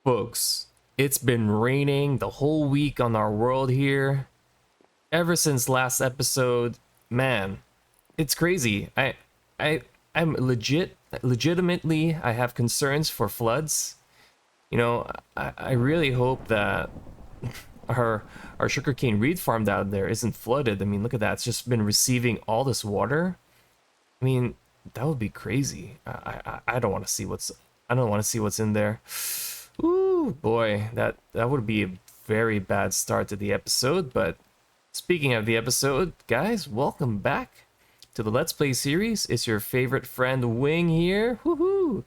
Folks, it's been raining the whole week on our world here. Ever since last episode, man, it's crazy. I I'm legitimately I have concerns for floods. I really hope that our our sugarcane-reed farm down there isn't flooded. I mean, look at that. It's just been receiving all this water. I mean, that would be crazy. I don't want to see what's in there. Ooh, boy, that would be a very bad start to the episode. But speaking of the episode, guys, welcome back to the Let's Play series. It's your favorite friend Wing here. Woohoo!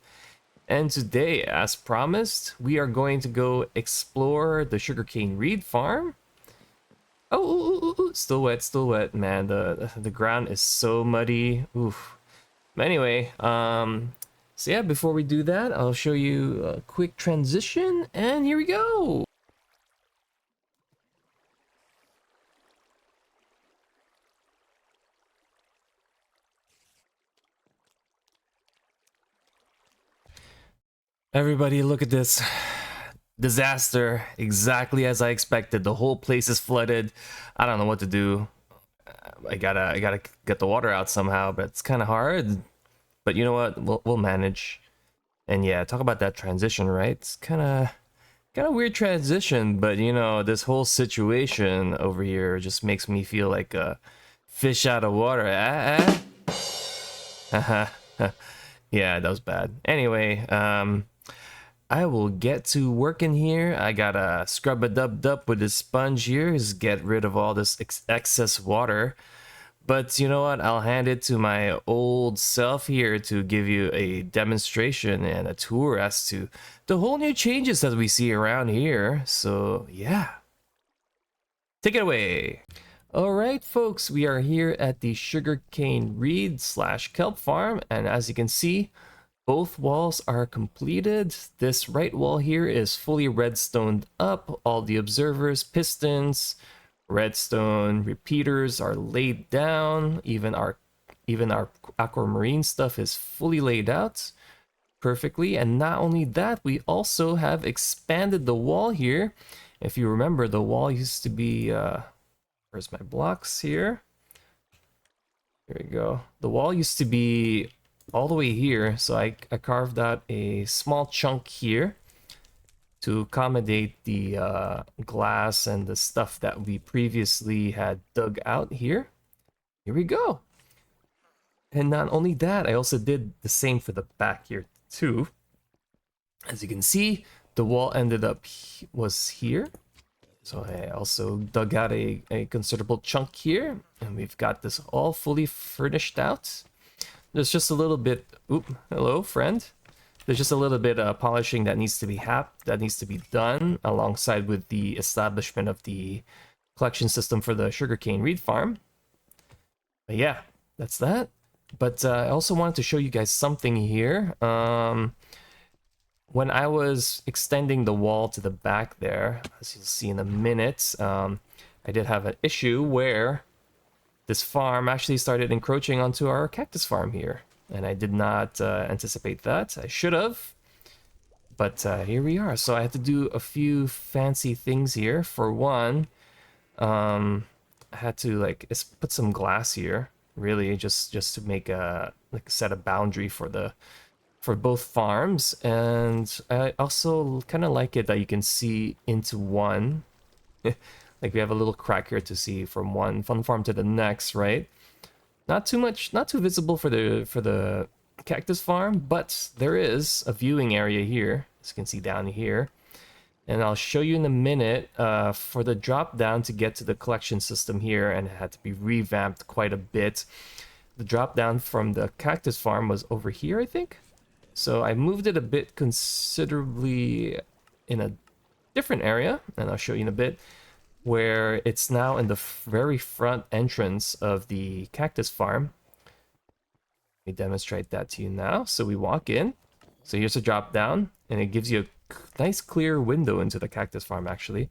And today, as promised, we are going to go explore the sugarcane-reed farm. Oh, still wet, man. The ground is so muddy. Oof. Anyway, so yeah, before we do that, I'll show you a quick transition, and here we go. Everybody, look at this. Disaster, exactly as I expected. The whole place is flooded. I don't know what to do. I gotta get the water out somehow, but it's kind of hard. But you know what? We'll manage. And yeah, talk about that transition, right? It's kind of weird transition, but you know, this whole situation over here just makes me feel like a fish out of water. Yeah, that was bad. Anyway, I will get to work in here. I gotta scrub a dub with this sponge here, just get rid of all this excess water. But you know what? I'll hand it to my old self here to give you a demonstration and a tour as to the whole new changes that we see around here. So yeah, take it away. All right, folks, we are here at the sugarcane-reed / kelp farm, and as you can see, both walls are completed. This right wall here is fully redstoned up. All the observers, pistons, redstone repeaters are laid down. Even our aquamarine stuff is fully laid out perfectly. And not only that, we also have expanded the wall here. If you remember, the wall used to be where's my blocks here? Here we go. The wall used to be all the way here, so I carved out a small chunk here to accommodate the glass and the stuff that we previously had dug out here. Here we go. And not only that, I also did the same for the back here too. As you can see, the wall ended up was here. So I also dug out a considerable chunk here, and we've got this all fully furnished out. There's just a little bit, hello friend. There's just a little bit of polishing that needs to be done alongside with the establishment of the collection system for the sugarcane-reed farm. But yeah, that's that. But I also wanted to show you guys something here. When I was extending the wall to the back there, as you'll see in a minute, I did have an issue where this farm actually started encroaching onto our cactus farm here. And I did not anticipate that. I should have. But here we are. So I had to do a few fancy things here. For one, I had to put some glass here. Really, just to make a set a boundary for both farms. And I also kind of like it that you can see into one. Like we have a little crack here to see from one farm to the next, right? Not too much, not too visible for the cactus farm, but there is a viewing area here, as you can see down here. And I'll show you in a minute for the drop down to get to the collection system here, and it had to be revamped quite a bit. The drop down from the cactus farm was over here, I think. So I moved it a bit considerably in a different area, and I'll show you in a bit, where it's now in the very front entrance of the cactus farm. Let me demonstrate that to you now. So we walk in. So here's a drop down, and it gives you a nice clear window into the cactus farm actually.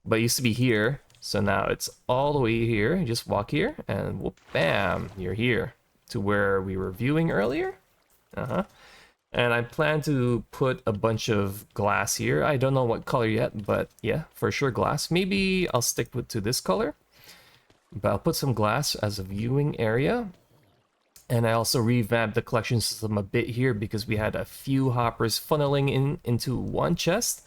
But it used to be here, so now it's all the way here. You just walk here, and whoop, bam, you're here to where we were viewing earlier. And I plan to put a bunch of glass here. I don't know what color yet, but yeah, for sure glass. Maybe I'll stick to this color. But I'll put some glass as a viewing area. And I also revamped the collection system a bit here because we had a few hoppers funneling into one chest,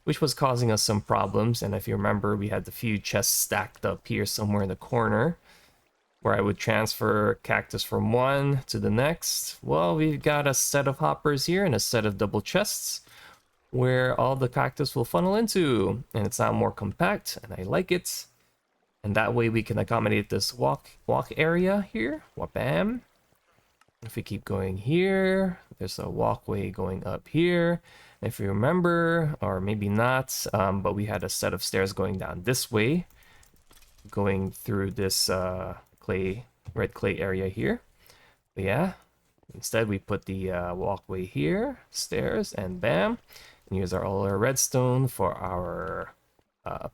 which was causing us some problems. And if you remember, we had the few chests stacked up here somewhere in the corner where I would transfer cactus from one to the next. Well, we've got a set of hoppers here and a set of double chests where all the cactus will funnel into, and it's now more compact, and I like it. And that way we can accommodate this walk area here. Wabam. If we keep going here, there's a walkway going up here. If you remember, or maybe not, but we had a set of stairs going down this way, going through this red clay area here. But yeah, instead we put the walkway here, stairs, and bam. And here's all our redstone for our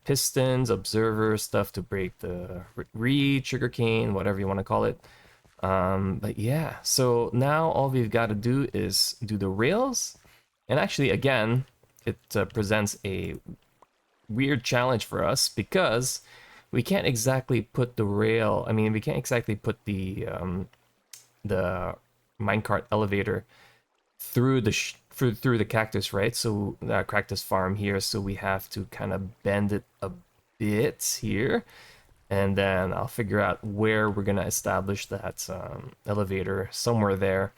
pistons, observer stuff to break the reed, sugarcane, whatever you want to call it. But yeah, so now all we've got to do is do the rails. And actually, again, it presents a weird challenge for us because we can't exactly put the rail. I mean, we can't exactly put the minecart elevator through the cactus, right? So cactus farm here. So we have to kind of bend it a bit here, and then I'll figure out where we're gonna establish that elevator somewhere there.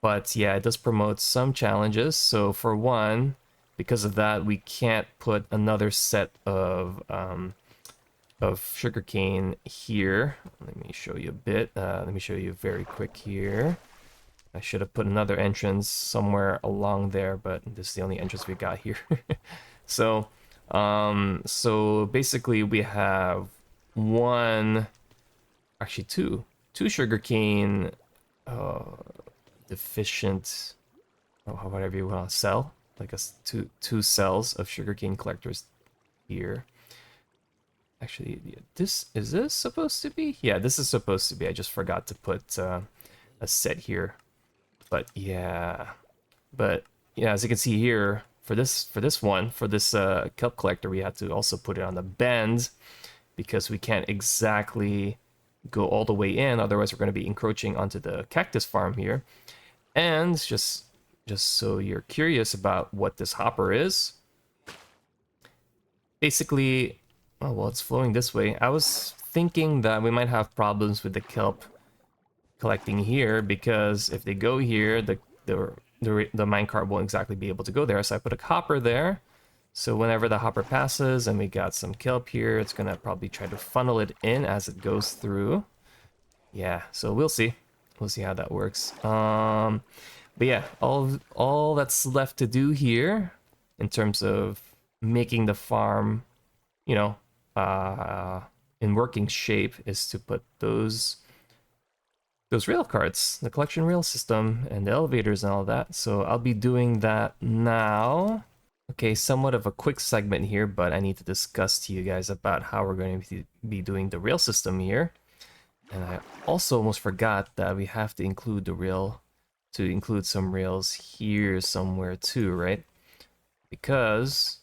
But yeah, it does promote some challenges. So for one, because of that, we can't put another set of sugarcane here. Let me show you a bit. Let me show you very quick here. I should have put another entrance somewhere along there, but this is the only entrance we got here. So basically we have two sugarcane deficient, whatever you want to sell, like two cells of sugarcane collectors here. Actually, is this supposed to be? Yeah, this is supposed to be. I just forgot to put a set here. But yeah, as you can see here, for this kelp collector, we had to also put it on the bend because we can't exactly go all the way in. Otherwise, we're going to be encroaching onto the cactus farm here. And just so you're curious about what this hopper is, basically, oh well, it's flowing this way. I was thinking that we might have problems with the kelp collecting here because if they go here, the minecart won't exactly be able to go there. So I put a hopper there. So whenever the hopper passes and we got some kelp here, it's gonna probably try to funnel it in as it goes through. Yeah, so we'll see. We'll see how that works. But yeah, all that's left to do here in terms of making the farm, you know, in working shape is to put those rail carts, the collection rail system, and the elevators and all that. So I'll be doing that now. Okay, somewhat of a quick segment here, but I need to discuss to you guys about how we're going to be doing the rail system here. And I also almost forgot that we have to include some rails here somewhere too, right? Because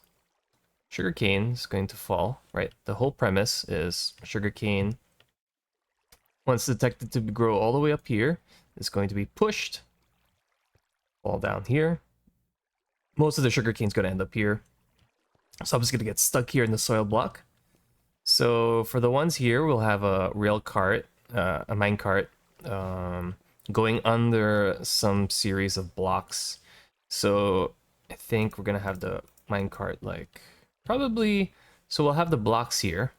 sugarcane is going to fall, right? The whole premise is sugarcane, once detected to grow all the way up here, is going to be pushed all down here. Most of the sugarcane is going to end up here. So I'm just going to get stuck here in the soil block. So for the ones here, we'll have a rail cart, a mine cart, going under some series of blocks. So I think we're going to have the mine cart like probably, so we'll have the blocks here.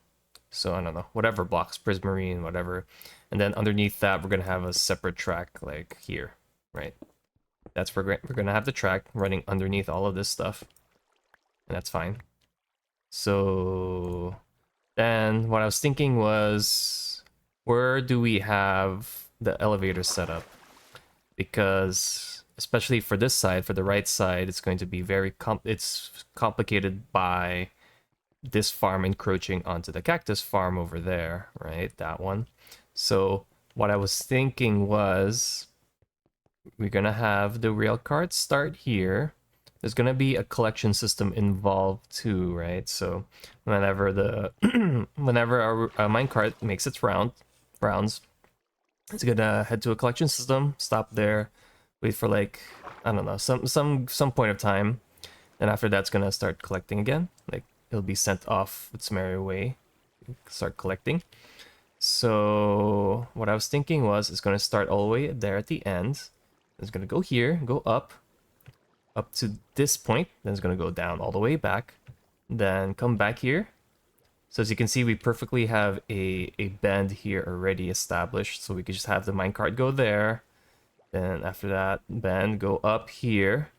So I don't know, whatever blocks, prismarine, whatever. And then underneath that, we're going to have a separate track like here, right? That's where we're going to have the track running underneath all of this stuff. And that's fine. So then what I was thinking was, where do we have the elevator set up? Because especially for this side, for the right side, it's going to be it's complicated by this farm encroaching onto the cactus farm over there, right? That one. So what I was thinking was we're gonna have the rail cart start here. There's gonna be a collection system involved too, right? So whenever the whenever our minecart makes its rounds, it's gonna head to a collection system, stop there, wait for like, I don't know, some point of time, and after that's gonna start collecting again. Like it'll be sent off its merry way, start collecting. So what I was thinking was it's gonna start all the way there at the end. It's gonna go here, go up to this point, then it's gonna go down all the way back, then come back here. So as you can see, we perfectly have a bend here already established. So we could just have the minecart go there. Then after that, bend, go up here,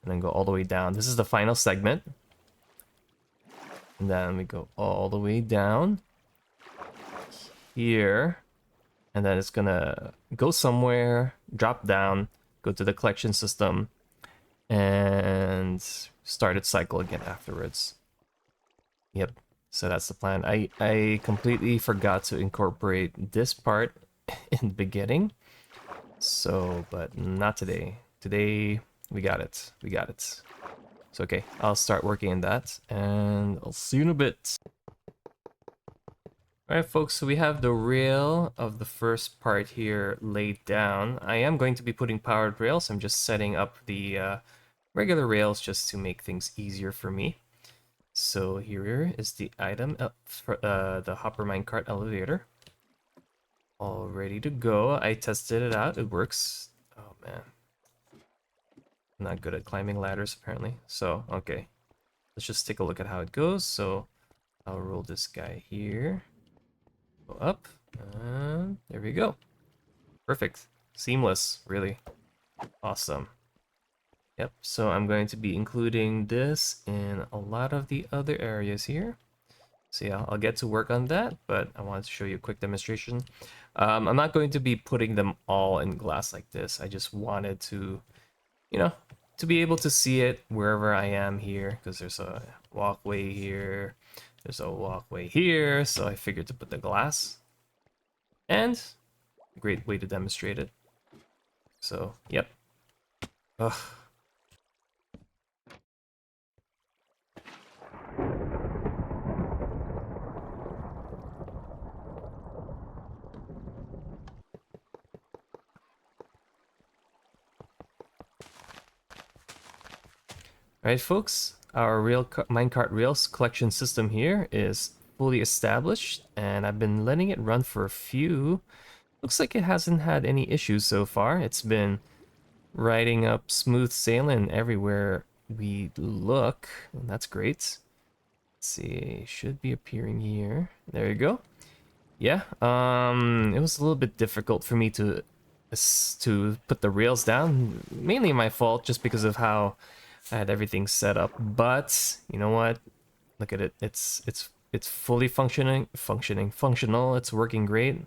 and then go all the way down. This is the final segment. And then we go all the way down here. And then it's gonna go somewhere, drop down, go to the collection system, and start its cycle again afterwards. Yep. So that's the plan. I completely forgot to incorporate this part in the beginning. So, but not today. Today, we got it. We got it. So, okay, I'll start working on that, and I'll see you in a bit. Alright, folks, so we have the rail of the first part here laid down. I am going to be putting powered rails. I'm just setting up the regular rails just to make things easier for me. So here is the item for the hopper minecart elevator. All ready to go. I tested it out. It works. Oh man. I'm not good at climbing ladders apparently. So, okay. Let's just take a look at how it goes. So I'll roll this guy here. Go up. And there we go. Perfect. Seamless, really. Awesome. Yep, so I'm going to be including this in a lot of the other areas here. So yeah, I'll get to work on that, but I wanted to show you a quick demonstration. I'm not going to be putting them all in glass like this. I just wanted to, you know, to be able to see it wherever I am here, because there's a walkway here, there's a walkway here, so I figured to put the glass. And a great way to demonstrate it. So, yep. Ugh. Alright folks, our minecart rails collection system here is fully established, and I've been letting it run for a few. Looks like it hasn't had any issues so far. It's been riding up smooth sailing everywhere we look, and that's great. Let's see, should be appearing here. There you go. Yeah, it was a little bit difficult for me to put the rails down. Mainly my fault, just because of how I had everything set up. But you know what? Look at it. It's fully functional. It's working great.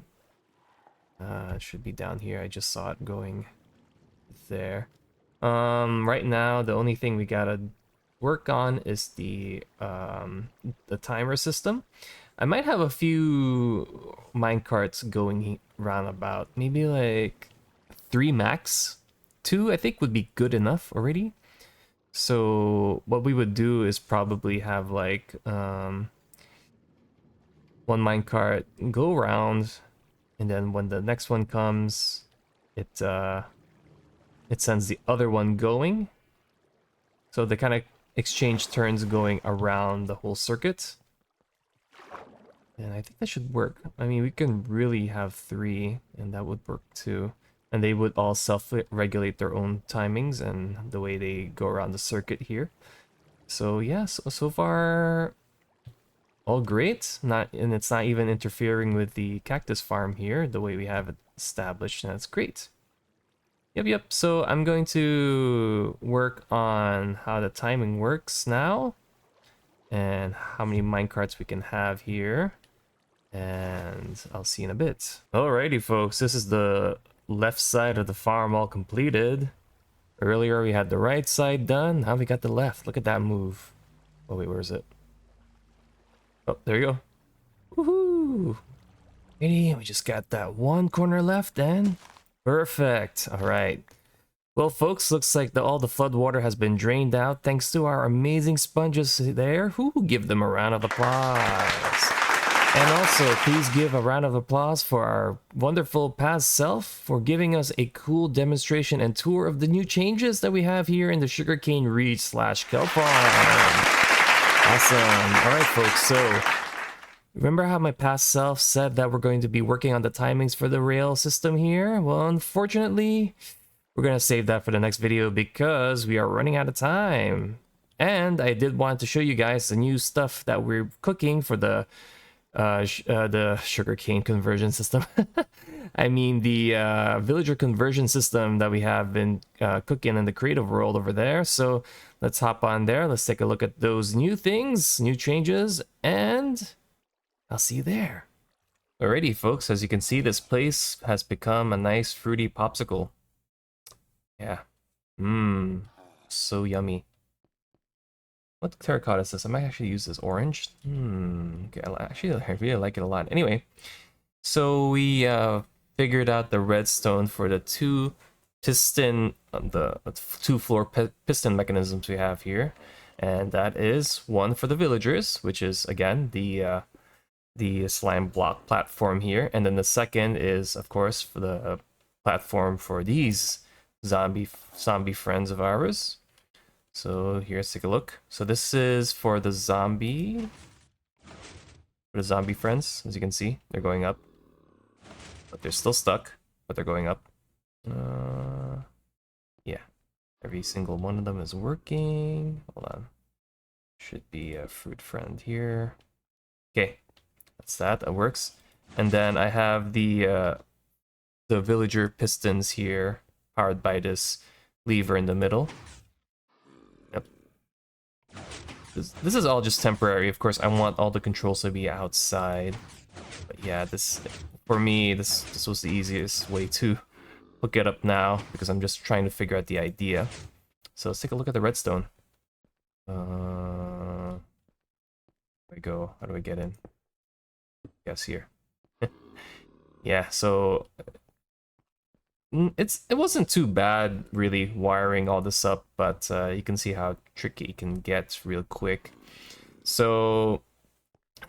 It should be down here. I just saw it going there. Right now the only thing we gotta work on is the timer system. I might have a few minecarts going roundabout, maybe like 3 max. 2 I think would be good enough already. So what we would do is probably have like one minecart go around, and then when the next one comes, it sends the other one going. So they kind of exchange turns going around the whole circuit. And I think that should work. I mean, we can really have 3, and that would work too. And they would all self-regulate their own timings and the way they go around the circuit here. So yeah, so far all great. And it's not even interfering with the cactus farm here, the way we have it established, and that's great. Yep. So I'm going to work on how the timing works now, and how many minecarts we can have here. And I'll see you in a bit. Alrighty, folks, this is the left side of the farm all completed. Earlier we had the right side done, now we got the left. Look at that move. Oh wait, where is it? Oh, there you go. Woohoo! Alrighty, we just got that one corner left then. Perfect. Alright. Well, folks, looks like all the flood water has been drained out thanks to our amazing sponges there. Who give them a round of applause? And also, please give a round of applause for our wonderful past self for giving us a cool demonstration and tour of the new changes that we have here in the sugarcane-reed / kelp farm. Awesome. All right, folks. So, remember how my past self said that we're going to be working on the timings for the rail system here? Well, unfortunately, we're going to save that for the next video because we are running out of time. And I did want to show you guys the new stuff that we're cooking for the sugarcane conversion system. I mean the villager conversion system that we have been cooking in the creative world over there. So let's hop on there. Let's take a look at those new things, new changes, and I'll see you there. Alrighty, folks, as you can see, this place has become a nice fruity popsicle. Yeah. Mmm. So yummy. What terracotta is this? I might actually use this orange. Okay, actually, I really like it a lot. Anyway, so we figured out the redstone for the two piston, the two floor piston mechanisms we have here, and that is one for the villagers, which is again the slime block platform here, and then the second is of course for the platform for these zombie friends of ours. So here, let's take a look. So this is for the zombie friends. As you can see, they're going up, but they're still stuck, but they're going up. Yeah, every single one of them is working. Hold on, should be a fruit friend here. Okay, that's that works. And then I have the villager pistons here, powered by this lever in the middle. This is all just temporary. Of course, I want all the controls to be outside. But yeah, for me, this was the easiest way to hook it up now because I'm just trying to figure out the idea. So let's take a look at the redstone. Where do I go? How do I get in? Yes, here. Yeah, so it wasn't too bad really wiring all this up, but you can see how tricky it can get real quick. So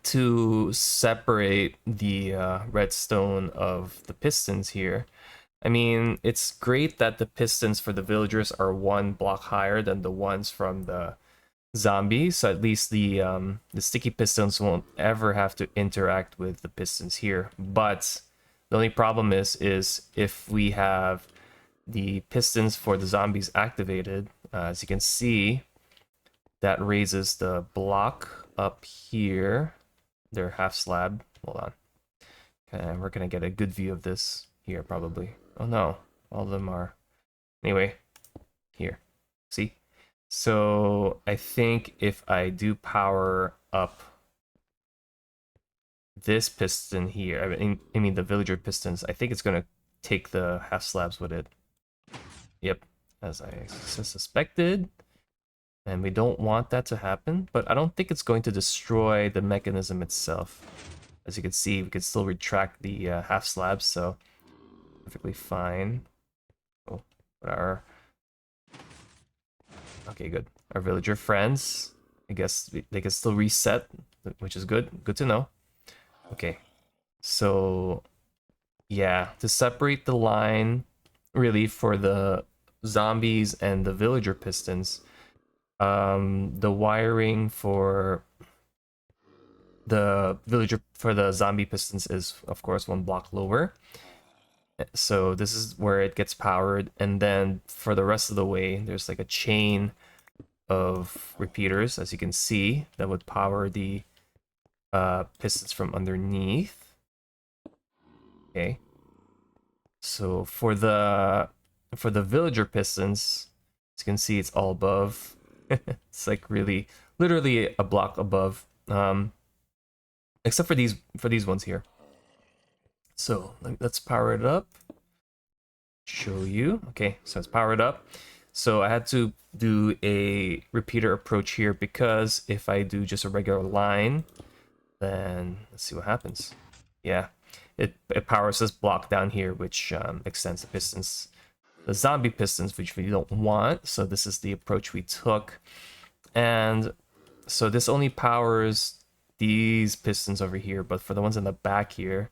to separate the redstone of the pistons here, I mean, it's great that the pistons for the villagers are one block higher than the ones from the zombies, so at least the sticky pistons won't ever have to interact with the pistons here. But the only problem is if we have the pistons for the zombies activated, as you can see, that raises the block up here, their half slab. Hold on. Okay, we're gonna get a good view of this here probably. Oh no, all of them are. Anyway, here, see? So I think if I do power up this piston here, I mean the villager pistons, I think it's gonna take the half slabs with it. Yep, as I suspected. And we don't want that to happen, but I don't think it's going to destroy the mechanism itself. As you can see, we can still retract the half slabs, so perfectly fine. Oh, okay, good. Our villager friends, I guess they can still reset, which is good. Good to know. Okay, so yeah, to separate the line, really, for the zombies and the villager pistons, the wiring for the zombie pistons is of course one block lower. So this is where it gets powered, and then for the rest of the way, there's like a chain of repeaters, as you can see, that would power the pistons from underneath. Okay. So for the villager pistons, as you can see, it's all above. It's like really, literally a block above, except for these ones here. So let's power it up. Show you. Okay, so it's powered up. So I had to do a repeater approach here because if I do just a regular line, then let's see what happens. Yeah, it powers this block down here, which extends the pistons the zombie pistons, which we don't want. So this is the approach we took. And so this only powers these pistons over here, but for the ones in the back here,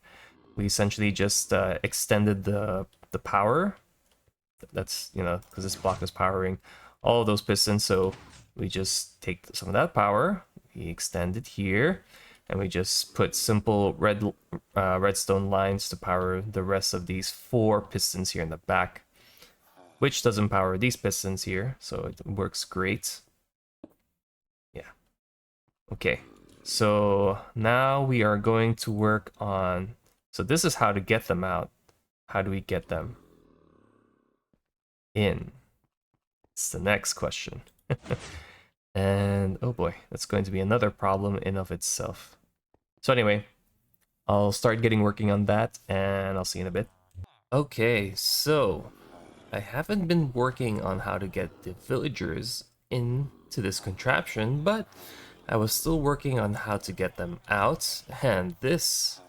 we essentially just extended the power. That's, you know, because this block is powering all of those pistons, so we just take some of that power, we extend it here, and we just put simple redstone lines to power the rest of these 4 pistons here in the back, which doesn't power these pistons here, so it works great. Yeah. Okay. So now we are going to work on... So this is how to get them out. How do we get them in? It's the next question. And oh boy, that's going to be another problem in of itself. So anyway, I'll start working on that, and I'll see you in a bit. Okay, so I haven't been working on how to get the villagers into this contraption, but I was still working on how to get them out, and this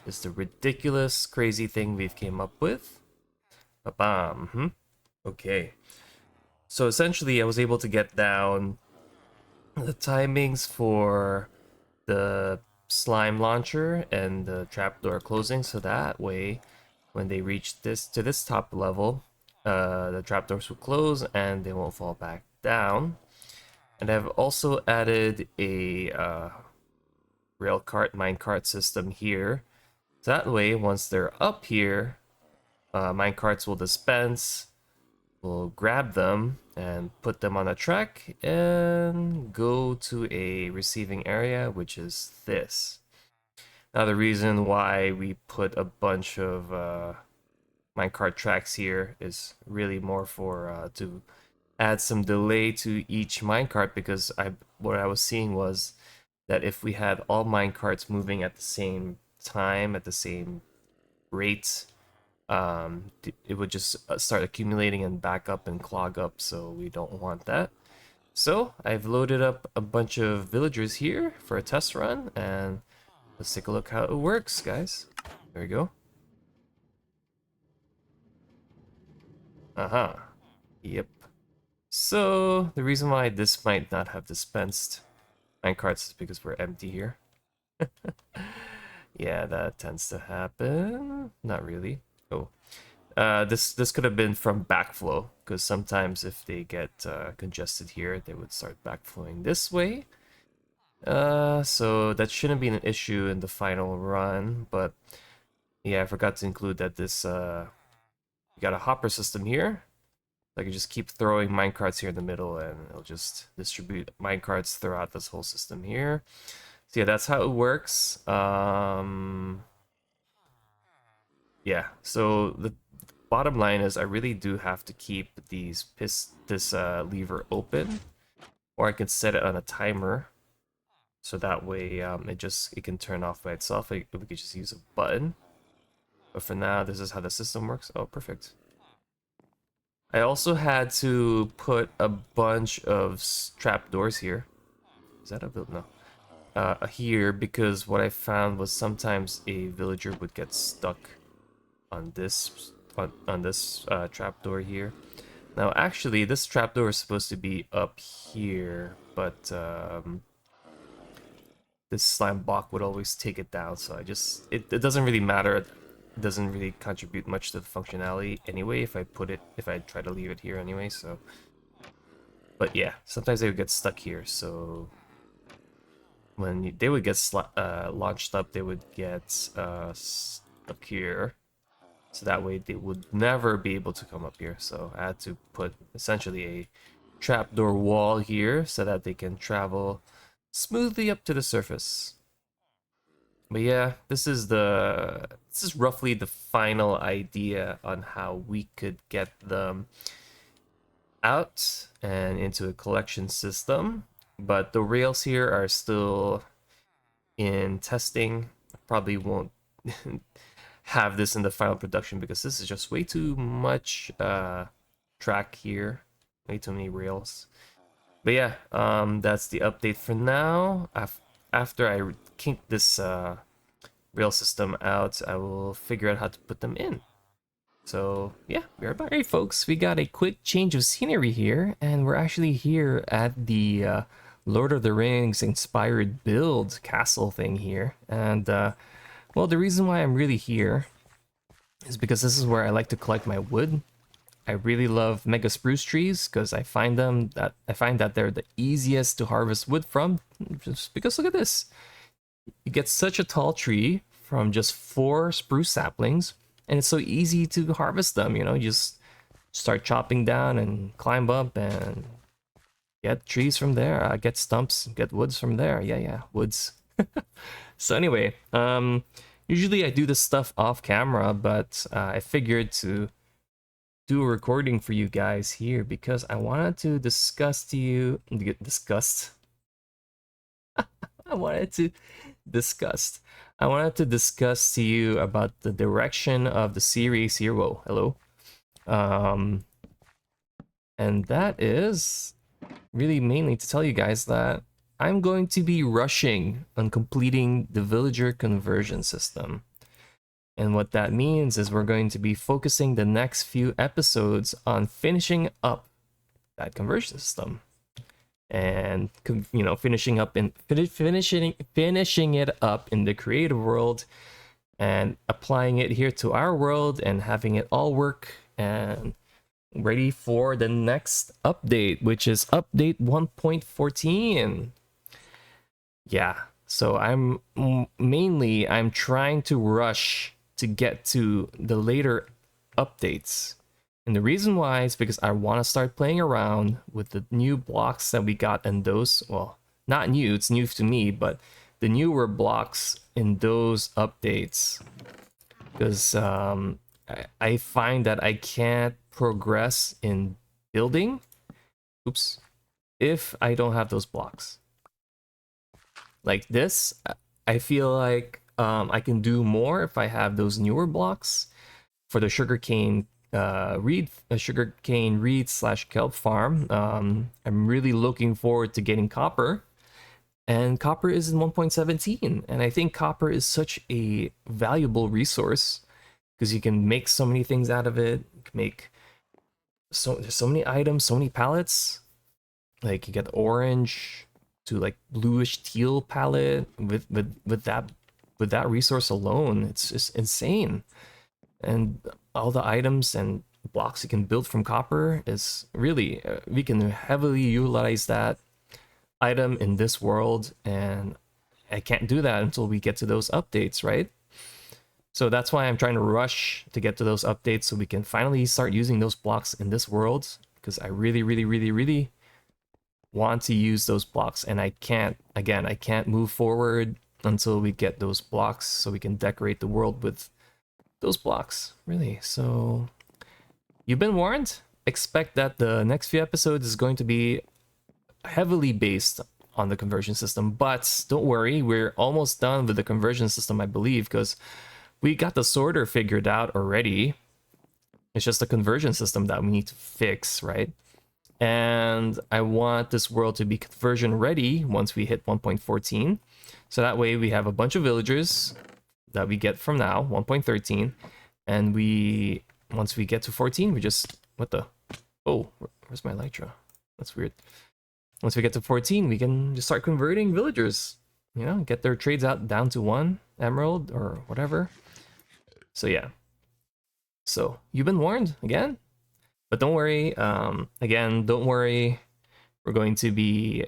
is the ridiculous, crazy thing we've came up with. Ba-bam. Okay. So essentially, I was able to get down the timings for the slime launcher and the trapdoor closing, so that way, when they reach this top level, the trapdoors will close and they won't fall back down. And I've also added a minecart system here. So that way, once they're up here, minecarts will dispense. We'll grab them and put them on a track and go to a receiving area, which is this. Now, the reason why we put a bunch of minecart tracks here is really more for to add some delay to each minecart, because what I was seeing was that if we had all minecarts moving at the same time, at the same rate, it would just start accumulating and back up and clog up, so we don't want that. So I've loaded up a bunch of villagers here for a test run, and let's take a look how it works, guys. There we go. Yep. So the reason why this might not have dispensed minecarts is because we're empty here. Yeah, that tends to happen. Not really. Oh. This could have been from backflow, because sometimes if they get congested here, they would start backflowing this way. So that shouldn't be an issue in the final run, but yeah, I forgot to include that this we got a hopper system here. I can just keep throwing minecarts here in the middle, and it'll just distribute minecarts throughout this whole system here. So yeah, that's how it works. Yeah, so the bottom line is I really do have to keep this lever open, or I can set it on a timer, so that way it can turn off by itself. We could just use a button. But for now, this is how the system works. Oh, perfect. I also had to put a bunch of trapdoors here. Is that a build? No. Here, because what I found was sometimes a villager would get stuck on this trapdoor here. Now, actually, this trapdoor is supposed to be up here, but this slime block would always take it down. So it doesn't really matter. It doesn't really contribute much to the functionality anyway if I try to leave it here anyway. So, but yeah, sometimes they would get stuck here. So when they would get launched up, they would get stuck here. So that way they would never be able to come up here. So I had to put essentially a trapdoor wall here so that they can travel smoothly up to the surface. But yeah, this is roughly the final idea on how we could get them out and into a collection system. But the rails here are still in testing. Probably won't have this in the final production because this is just way too much track here, way too many rails. But yeah, that's the update for now. After I kink this rail system out, I will figure out how to put them in. So yeah, we're back. Hey folks, we got a quick change of scenery here, and we're actually here at the Lord of the Rings inspired build castle thing here. And well, the reason why I'm really here is because this is where I like to collect my wood. I really love mega spruce trees because I find that they're the easiest to harvest wood from. Just because look at this, you get such a tall tree from just 4 spruce saplings, and it's so easy to harvest them. You know, you just start chopping down and climb up and get trees from there. Get stumps, get woods from there. Yeah, woods. So anyway, usually I do this stuff off camera, but I figured to do a recording for you guys here because I wanted to discuss to you discussed. I wanted to I wanted to discuss to you about the direction of the series here. Whoa, hello. And that is really mainly to tell you guys that I'm going to be rushing on completing the villager conversion system. And what that means is we're going to be focusing the next few episodes on finishing up that conversion system. And you know, finishing it up in the creative world and applying it here to our world and having it all work and ready for the next update, which is update 1.14. Yeah, so I'm trying to rush to get to the later updates. And the reason why is because I want to start playing around with the new blocks that we got in those, well, not new, it's new to me, but the newer blocks in those updates. Because I find that I can't progress in building, if I don't have those blocks. Like this, I feel like I can do more if I have those newer blocks for the sugarcane-reed / kelp farm. I'm really looking forward to getting copper, and copper is in 1.17, and I think copper is such a valuable resource because you can make so many things out of it. You can make there's so many items, so many palettes. Like you get the orange to like bluish teal palette with that resource alone. It's just insane. And all the items and blocks you can build from copper is really we can heavily utilize that item in this world, and I can't do that until we get to those updates, right? So that's why I'm trying to rush to get to those updates so we can finally start using those blocks in this world, because I really want to use those blocks, and I can't move forward until we get those blocks so we can decorate the world with those blocks, really. So you've been warned. Expect that the next few episodes is going to be heavily based on the conversion system, but don't worry, we're almost done with the conversion system, I believe, because we got the sorter figured out already. It's just the conversion system that we need to fix, right? And I want this world to be conversion ready once we hit 1.14. So that way we have a bunch of villagers that we get from now, 1.13. And once we get to 14, we just, oh, where's my elytra? That's weird. Once we get to 14, we can just start converting villagers, you know, get their trades out down to 1 emerald or whatever. So yeah. So you've been warned again. But don't worry, don't worry. We're going to be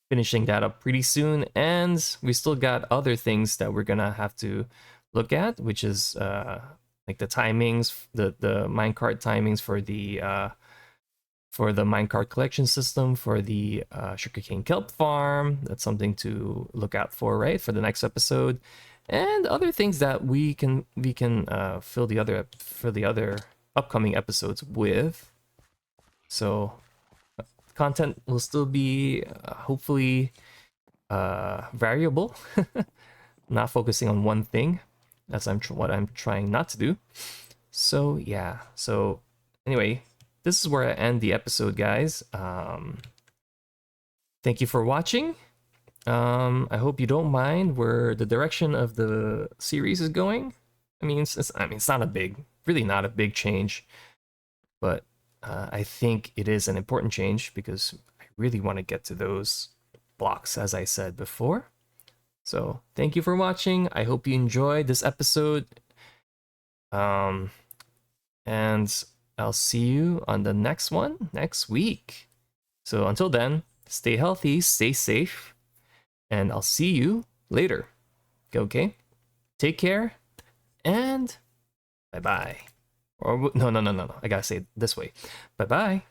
finishing that up pretty soon, and we still got other things that we're gonna have to look at, which is like the timings, the minecart timings for the minecart collection system for the sugarcane kelp farm. That's something to look out for, right, for the next episode, and other things that we can fill the other upcoming episodes with. So content will still be hopefully variable, not focusing on one thing. That's what I'm trying not to do. So yeah, so anyway, this is where I end the episode, guys. Thank you for watching. I hope you don't mind where the direction of the series is going. I mean, it's not a big really not a big change, but I think it is an important change because I really want to get to those blocks, as I said before. So thank you for watching. I hope you enjoyed this episode. And I'll see you on the next one next week. So until then, stay healthy, stay safe, and I'll see you later. Okay? Take care, and bye-bye. Or no. I gotta say it this way. Bye-bye.